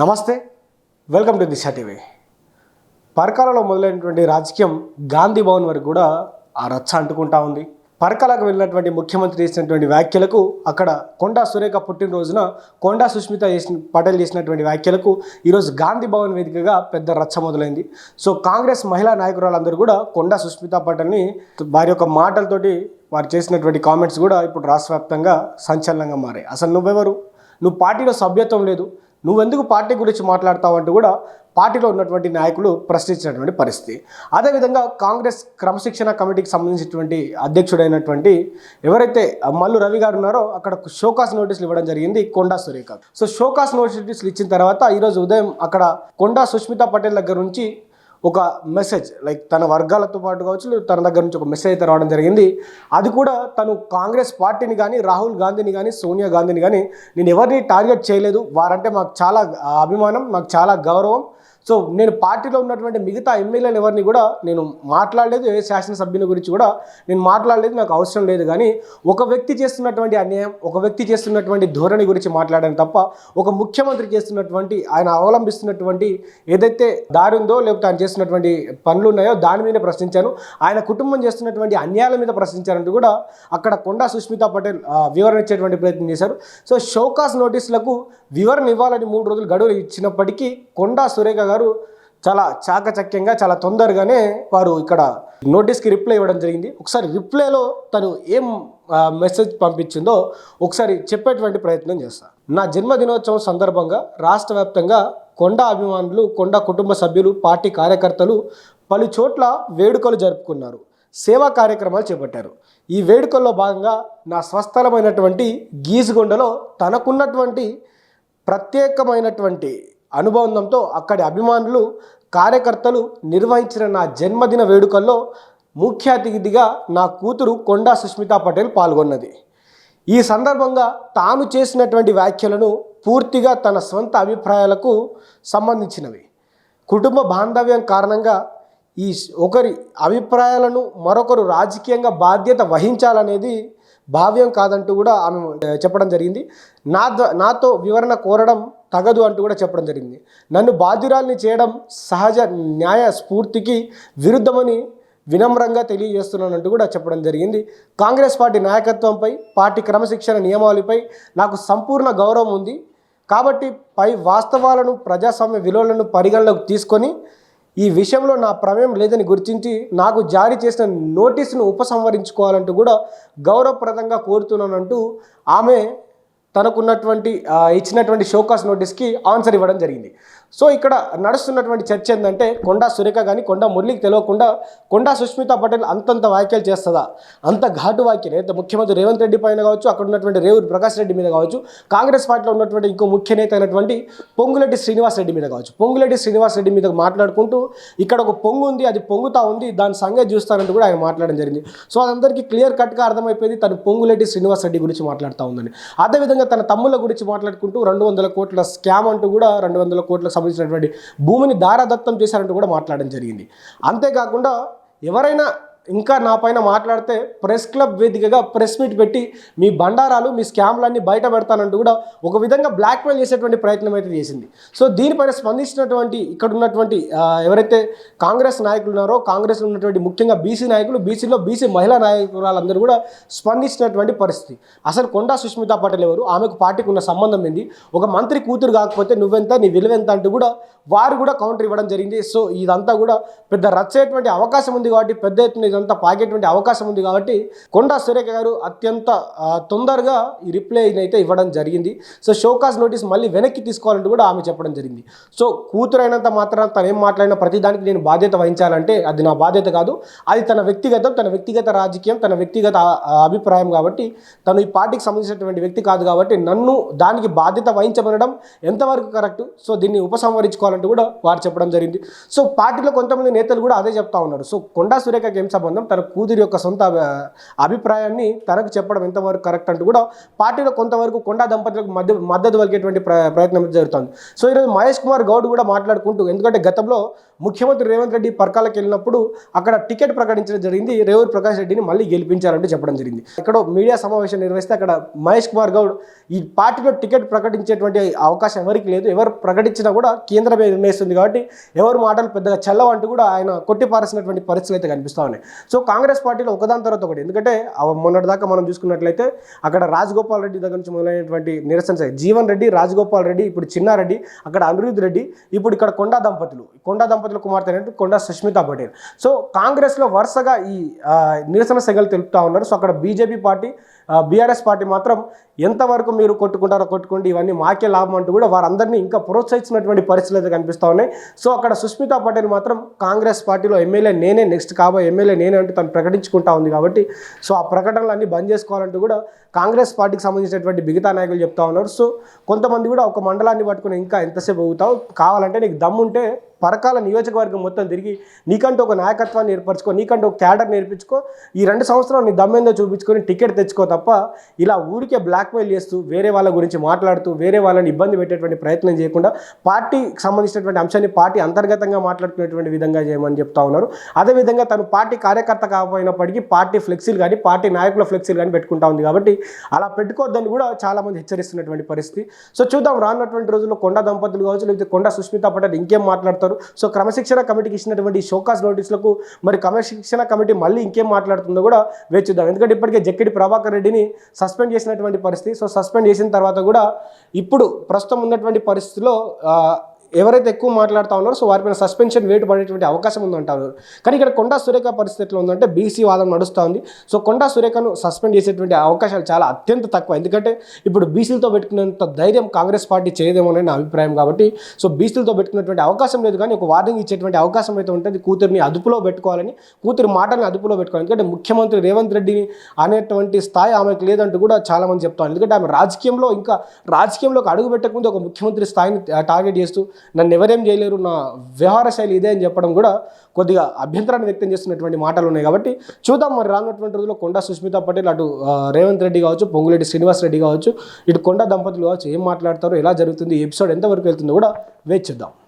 నమస్తే, welcome to Disha TV. పరకాలలో మొదలైనటువంటి రాజకీయం గాంధీ భవన్ వరకు కూడా ఆ రచ్చ అంటుకుంటా ఉంది. పరకాలకు వెళ్ళినటువంటి ముఖ్యమంత్రి చేసినటువంటి వ్యాఖ్యలకు, అక్కడ కొండా సురేఖ పుట్టినరోజున కొండా సుష్మిత పటేల్ చేసినటువంటి వ్యాఖ్యలకు ఈరోజు గాంధీ భవన్ వేదికగా పెద్ద రచ్చ మొదలైంది. సో కాంగ్రెస్ మహిళా నాయకురాలందరూ కూడా కొండా సుష్మిత పటేల్ని వారి యొక్క మాటలతోటి వారు చేసినటువంటి కామెంట్స్ కూడా ఇప్పుడు రాష్ట్ర వ్యాప్తంగా సంచలనంగా మారాయి. అసలు నువ్వెవరు? నువ్వు పార్టీలో సభ్యత్వం లేదు, నువ్వెందుకు పార్టీ గురించి మాట్లాడతావు అంటూ కూడా పార్టీలో ఉన్నటువంటి నాయకులు ప్రశ్నించినటువంటి పరిస్థితి. అదేవిధంగా కాంగ్రెస్ క్రమశిక్షణ కమిటీకి సంబంధించినటువంటి అధ్యక్షుడైనటువంటి ఎవరైతే మల్లు రవి గారు ఉన్నారో అక్కడ షోకాస్ నోటీసులు ఇవ్వడం జరిగింది కొండా సురేఖ. సో షోకాస్ నోటీసులు ఇచ్చిన తర్వాత ఈరోజు ఉదయం అక్కడ కొండా సుష్మిత పటేల్ దగ్గర నుంచి ఒక మెసేజ్, లైక్ తన వర్గాలతో పాటు కావచ్చు, తన దగ్గర నుంచి ఒక మెసేజ్ అయితే రావడం జరిగింది. అది కూడా తను కాంగ్రెస్ పార్టీని కానీ, రాహుల్ గాంధీని కానీ, సోనియా గాంధీని కానీ నేను ఎవరిని టార్గెట్ చేయలేదు, వారంటే మాకు చాలా అభిమానం, మాకు చాలా గౌరవం. సో నేను పార్టీలో ఉన్నటువంటి మిగతా ఎమ్మెల్యేలు ఎవరిని కూడా నేను మాట్లాడలేదు, ఏ శాసనసభ్యుని గురించి కూడా నేను మాట్లాడలేదు, నాకు అవసరం లేదు. కానీ ఒక వ్యక్తి చేస్తున్నటువంటి అన్యాయం, ఒక వ్యక్తి చేస్తున్నటువంటి ధోరణి గురించి మాట్లాడాను తప్ప ఒక ముఖ్యమంత్రి చేస్తున్నటువంటి, ఆయన అవలంబిస్తున్నటువంటి ఏదైతే దారి ఉందో, లేకపోతే ఆయన చేస్తున్నటువంటి పనులు ఉన్నాయో దాని మీద ప్రశ్నించాను. ఆయన కుటుంబం చేస్తున్నటువంటి అన్యాయాల మీద ప్రశ్నించారంటూ కూడా అక్కడ కొండా సుష్మిత పటేల్ వివరణ ఇచ్చేటువంటి ప్రయత్నం చేశారు. సో షోకాస్ నోటీసులకు వివరణ ఇవ్వాలని 3 రోజులు గడువు ఇచ్చినప్పటికీ కొండా సురేఖ గారు చాలా చాకచక్యంగా, చాలా తొందరగానే వారు ఇక్కడ నోటీస్కి రిప్లై ఇవ్వడం జరిగింది. ఒకసారి రిప్లైలో తను ఏం మెసేజ్ పంపించిందో ఒకసారి చెప్పేటువంటి ప్రయత్నం చేస్తాను. నా జన్మదినోత్సవం సందర్భంగా రాష్ట్ర వ్యాప్తంగా కొండా అభిమానులు, కొండా కుటుంబ సభ్యులు, పార్టీ కార్యకర్తలు పలు చోట్ల వేడుకలు జరుపుకున్నారు, సేవా కార్యక్రమాలు చేపట్టారు. ఈ వేడుకల్లో భాగంగా నా స్వస్థలమైనటువంటి గీసుగొండలో తనకున్నటువంటి ప్రత్యేకమైనటువంటి అనుబంధంతో అక్కడి అభిమానులు, కార్యకర్తలు నిర్వహించిన నా జన్మదిన వేడుకల్లో ముఖ్య అతిథిగా నా కూతురు కొండా సుష్మిత పటేల్ పాల్గొన్నది. ఈ సందర్భంగా తాను చేసినటువంటి వ్యాఖ్యలను పూర్తిగా తన స్వంత అభిప్రాయాలకు సంబంధించినవి. కుటుంబ బాంధవ్యం కారణంగా ఈ ఒకరి అభిప్రాయాలను మరొకరు రాజకీయంగా బాధ్యత వహించాలనేది భావ్యం కాదంటూ కూడా ఆమె చెప్పడం జరిగింది. నాతో వివరణ కోరడం తగదు అంటూ కూడా చెప్పడం జరిగింది. నన్ను బాధ్యురాల్ని చేయడం సహజ న్యాయ స్ఫూర్తికి విరుద్ధమని వినమ్రంగా తెలియజేస్తున్నానంటూ కూడా చెప్పడం జరిగింది. కాంగ్రెస్ పార్టీ నాయకత్వంపై, పార్టీ క్రమశిక్షణ నియమాలపై నాకు సంపూర్ణ గౌరవం ఉంది కాబట్టి పై వాస్తవాలను, ప్రజాస్వామ్య విలువలను పరిగణలోకి తీసుకొని ఈ విషయంలో నా ప్రమేయం లేదని గుర్తించి నాకు జారీ చేసిన నోటీసును ఉపసంహరించుకోవాలంటూ కూడా గౌరవప్రదంగా కోరుతున్నానంటూ ఆమె తనకున్నటువంటి ఇచ్చినటువంటి షోకాస్ నోటీస్కి ఆన్సర్ ఇవ్వడం జరిగింది. సో ఇక్కడ నడుస్తున్నటువంటి చర్చ ఏంటంటే కొండా సురేఖ కానీ కొండా మురళికి తెలియకుండా కొండా సుష్మిత పటేల్ అంతంత వ్యాఖ్యలు చేస్తుందా, అంత ఘాటు వ్యాఖ్యలు అయితే ముఖ్యమంత్రి రేవంత్ రెడ్డి పైన కావచ్చు, అక్కడ ఉన్నటువంటి రేవూరి ప్రకాష్ రెడ్డి మీద కావచ్చు, కాంగ్రెస్ పార్టీలో ఉన్నటువంటి ఇంకో ముఖ్య నేత అయినటువంటి పొంగులేటి శ్రీనివాస్ రెడ్డి మీద కావచ్చు, పొంగులేటి శ్రీనివాస్ రెడ్డి మీద మాట్లాడుకుంటూ ఇక్కడ ఒక పొంగు ఉంది, అది పొంగుతా ఉంది, దాని సంగతి చూస్తానంటూ కూడా ఆయన మాట్లాడడం జరిగింది. సో అదందరికీ క్లియర్ కట్గా అర్థమైపోయింది తను పొంగులేటి శ్రీనివాస్ రెడ్డి గురించి మాట్లాడుతూ ఉందని. అదేవిధంగా తన తమ్ముళ్ళ గురించి మాట్లాడుకుంటూ 200 కోట్ల స్కామ్ అంటూ కూడా 200 కోట్లకు సంబంధించినటువంటి భూమిని దారాదత్తం చేశారంటూ కూడా మాట్లాడడం జరిగింది. అంతేకాకుండా ఎవరైనా ఇంకా నా పైన మాట్లాడితే ప్రెస్ క్లబ్ వేదికగా ప్రెస్ మీట్ పెట్టి మీ బండారాలు, మీ స్కామ్లన్నీ బయట పెడతానంటూ కూడా ఒక విధంగా బ్లాక్మెయిల్ చేసేటువంటి ప్రయత్నం అయితే చేసింది. సో దీనిపైన స్పందించినటువంటి ఇక్కడ ఉన్నటువంటి ఎవరైతే కాంగ్రెస్ నాయకులు ఉన్నారో, కాంగ్రెస్లో ఉన్నటువంటి ముఖ్యంగా బీసీ నాయకులు, బీసీలో బీసీ మహిళా నాయకురాలందరూ కూడా స్పందించినటువంటి పరిస్థితి. అసలు కొండా సుష్మిత పటేల్ ఎవరు, ఆమెకు పార్టీకి ఉన్న సంబంధం ఏంది, ఒక మంత్రి కూతురు కాకపోతే నువ్వెంత, నీ విలువెంత అంటూ కూడా వారు కూడా కౌంటర్ ఇవ్వడం జరిగింది. సో ఇదంతా కూడా పెద్ద రచ్చేటువంటి అవకాశం ఉంది కాబట్టి, పెద్ద ఎత్తున ఇదంతా పాకేటువంటి అవకాశం ఉంది కాబట్టి కొండా సురేఖ గారు అత్యంత తొందరగా ఈ రిప్లై అయితే ఇవ్వడం జరిగింది. సో షోకాస్ నోటీస్ మళ్ళీ వెనక్కి తీసుకోవాలంటూ కూడా ఆమె చెప్పడం జరిగింది. సో కూతురైనంత మాత్రం తను ఏం మాట్లాడిన ప్రతిదానికి నేను బాధ్యత వహించాలంటే అది నా బాధ్యత కాదు, అది తన వ్యక్తిగతం, తన వ్యక్తిగత రాజకీయం, తన వ్యక్తిగత అభిప్రాయం కాబట్టి తను ఈ పార్టీకి సంబంధించినటువంటి వ్యక్తి కాదు కాబట్టి నన్ను దానికి బాధ్యత వహించబడడం ఎంతవరకు కరెక్ట్, సో దీన్ని ఉపసంహరించుకోవాలంటూ కూడా వారు చెప్పడం జరిగింది. సో పార్టీలో కొంతమంది నేతలు కూడా అదే చెప్తా ఉన్నారు. సో కొండా సురేఖకి ఏం సంబంధం, తన కూతురి యొక్క సొంత అభిప్రాయాన్ని తనకు చెప్పడం ఎంతవరకు కరెక్ట్ అంటూ కూడా పార్టీలో కొంతవరకు కొండా దంపతులకు మద్దతు పలికేటువంటి ప్రయత్నం జరుగుతుంది. సో ఈరోజు మహేష్ కుమార్ గౌడ్ కూడా మాట్లాడుకుంటూ, ఎందుకంటే గతంలో ముఖ్యమంత్రి రేవంత్ రెడ్డి పర్కాలకు వెళ్ళినప్పుడు అక్కడ టికెట్ ప్రకటించడం జరిగింది. రేవూరి ప్రకాష్ రెడ్డిని మళ్ళీ గెలిపించారంటూ చెప్పడం జరిగింది. ఇక్కడ మీడియా సమావేశం నిర్వహిస్తే అక్కడ మహేష్ కుమార్ గౌడ్ ఈ పార్టీలో టికెట్ ప్రకటించేటువంటి అవకాశం ఎవరికి లేదు, ఎవరు ప్రకటించినా కూడా కేంద్రమే నిర్ణయిస్తుంది కాబట్టి ఎవరు మాటలు పెద్దగా చల్లవంటూ కూడా ఆయన కొట్టిపారేసినటువంటి పరిస్థితులు అయితే కనిపిస్తూ ఉన్నాయి. సో కాంగ్రెస్ పార్టీలో ఒకదాని తర్వాత ఒకటి, ఎందుకంటే మొన్నటిదాకా మనం చూసుకున్నట్లయితే అక్కడ రాజగోపాల్ రెడ్డి దగ్గర నుంచి మొదలైనటువంటి నిరసన జీవన్ రెడ్డి, రాజగోపాల్ రెడ్డి, ఇప్పుడు చిన్నారెడ్డి, అక్కడ అనిరుద్ రెడ్డి, ఇప్పుడు ఇక్కడ కొండా దంపతులు కుమార్తె అయినట్టు కొండా సుష్మితా పటేల్. సో కాంగ్రెస్లో వరుసగా ఈ నిరసన సెగలు తెలుపుతూ ఉన్నారు. సో అక్కడ బీజేపీ పార్టీ, బీఆర్ఎస్ పార్టీ మాత్రం ఎంతవరకు మీరు కొట్టుకుంటారో కొట్టుకోండి, ఇవన్నీ మాకే లాభం అంటూ కూడా వారందరినీ ఇంకా ప్రోత్సహించినటువంటి పరిస్థితులు అయితే కనిపిస్తూ ఉన్నాయి. సో అక్కడ సుష్మితా పటేల్ మాత్రం కాంగ్రెస్ పార్టీలో ఎమ్మెల్యే నేనే, నెక్స్ట్ కాబోయే ఎమ్మెల్యే నేనే అంటూ తను ప్రకటించుకుంటా ఉంది కాబట్టి సో ఆ ప్రకటనలన్నీ బంద్ చేసుకోవాలంటూ కూడా కాంగ్రెస్ పార్టీకి సంబంధించినటువంటి మిగతా నాయకులు చెప్తా ఉన్నారు. సో కొంతమంది కూడా ఒక మండలాన్ని పట్టుకుని ఇంకా ఎంతసేపు అవుతావు, కావాలంటే నీకు దమ్ముంటే పరకాల నియోజకవర్గం మొత్తం తిరిగి నీకంటూ ఒక నాయకత్వాన్ని ఏర్పరచుకో, నీకంటూ ఒక క్యాడర్ నేర్పించుకో, ఈ 2 సంవత్సరాలు నీ దమ్మేందో చూపించుకొని టికెట్ తెచ్చుకో తప్ప ఇలా ఊరికే బ్లాక్మెయిల్ చేస్తూ వేరే వాళ్ళ గురించి మాట్లాడుతూ వేరే వాళ్ళని ఇబ్బంది పెట్టేటువంటి ప్రయత్నం చేయకుండా పార్టీకి సంబంధించినటువంటి అంశాన్ని పార్టీ అంతర్గతంగా మాట్లాడుకునేటువంటి విధంగా చేయమని చెప్తా ఉన్నారు. అదేవిధంగా తను పార్టీ కార్యకర్త కాకపోయినప్పటికీ పార్టీ ఫ్లెక్సీలు కానీ పార్టీ నాయకుల ఫ్లెక్సీలు కానీ పెట్టుకుంటా ఉంది కాబట్టి అలా పెట్టుకోవద్దని కూడా చాలామంది హెచ్చరిస్తున్నటువంటి పరిస్థితి. సో చూద్దాం రానున్నటువంటి రోజుల్లో కొండా దంపతులు కావచ్చు, లేకపోతే కొండా సుష్మితా పటేల్ ఇంకేం మాట్లాడతారు. సో క్రమశిక్షణ కమిటీకి ఇచ్చినటువంటి షోకాస్ నోటీసులకు మరి క్రమశిక్షణ కమిటీ మళ్ళీ ఇంకేం మాట్లాడుతుందో కూడా వేచి చూద్దాం. ఎందుకంటే ఇప్పటికే జక్కిడి ప్రభాకర్ రెడ్డిని సస్పెండ్ చేసినటువంటి పరిస్థితి. సో సస్పెండ్ చేసిన తర్వాత కూడా ఇప్పుడు ప్రస్తుతం ఉన్నటువంటి పరిస్థితిలో ఎవరైతే ఎక్కువ మాట్లాడుతూ ఉన్నారో సో వారిపైన సస్పెన్షన్ వేటు పడేటువంటి అవకాశం ఉందంటారు. కానీ ఇక్కడ కొండా సురేఖ పరిస్థితి ఎట్లా ఉందంటే బీసీ వాదం నడుస్తూ ఉంది. సో కొండా సురేఖను సస్పెండ్ చేసేటువంటి అవకాశాలు చాలా అత్యంత తక్కువ. ఎందుకంటే ఇప్పుడు బీసీలతో పెట్టుకునేంత ధైర్యం కాంగ్రెస్ పార్టీ చేయదేమోనని నా అభిప్రాయం. కాబట్టి సో బీసీలతో పెట్టుకునేటువంటి అవకాశం లేదు, కానీ ఒక వార్నింగ్ ఇచ్చేటువంటి అవకాశం అయితే ఉంటుంది. కూతురిని అదుపులో పెట్టుకోవాలని, కూతురి మాటని అదుపులో పెట్టుకోవాలి. ఎందుకంటే ముఖ్యమంత్రి రేవంత్ రెడ్డిని అనేటువంటి స్థాయి ఆమెకు లేదంటూ కూడా చాలామంది చెప్తాను. ఎందుకంటే ఆమె రాజకీయంలోకి అడుగు పెట్టకముందు ఒక ముఖ్యమంత్రి స్థాయిని టార్గెట్ చేస్తూ నన్ను ఎవరేం చేయలేరు, నా వ్యవహార శైలి ఇదే అని చెప్పడం కూడా కొద్దిగా అభ్యంతరాన్ని వ్యక్తం చేస్తున్నటువంటి మాటలు ఉన్నాయి. కాబట్టి చూద్దాం మరి రానున్నటువంటి రోజుల్లో కొండా సుష్మితా పటేల్, అటు రేవంత్ రెడ్డి కావచ్చు, పొంగులేటి శ్రీనివాస్ రెడ్డి కావచ్చు, ఇటు కొండా దంపతులు కావచ్చు ఏం మాట్లాడతారో, ఎలా జరుగుతుంది, ఎపిసోడ్ ఎంతవరకు వెళ్తుందో కూడా వేచి చూద్దాం.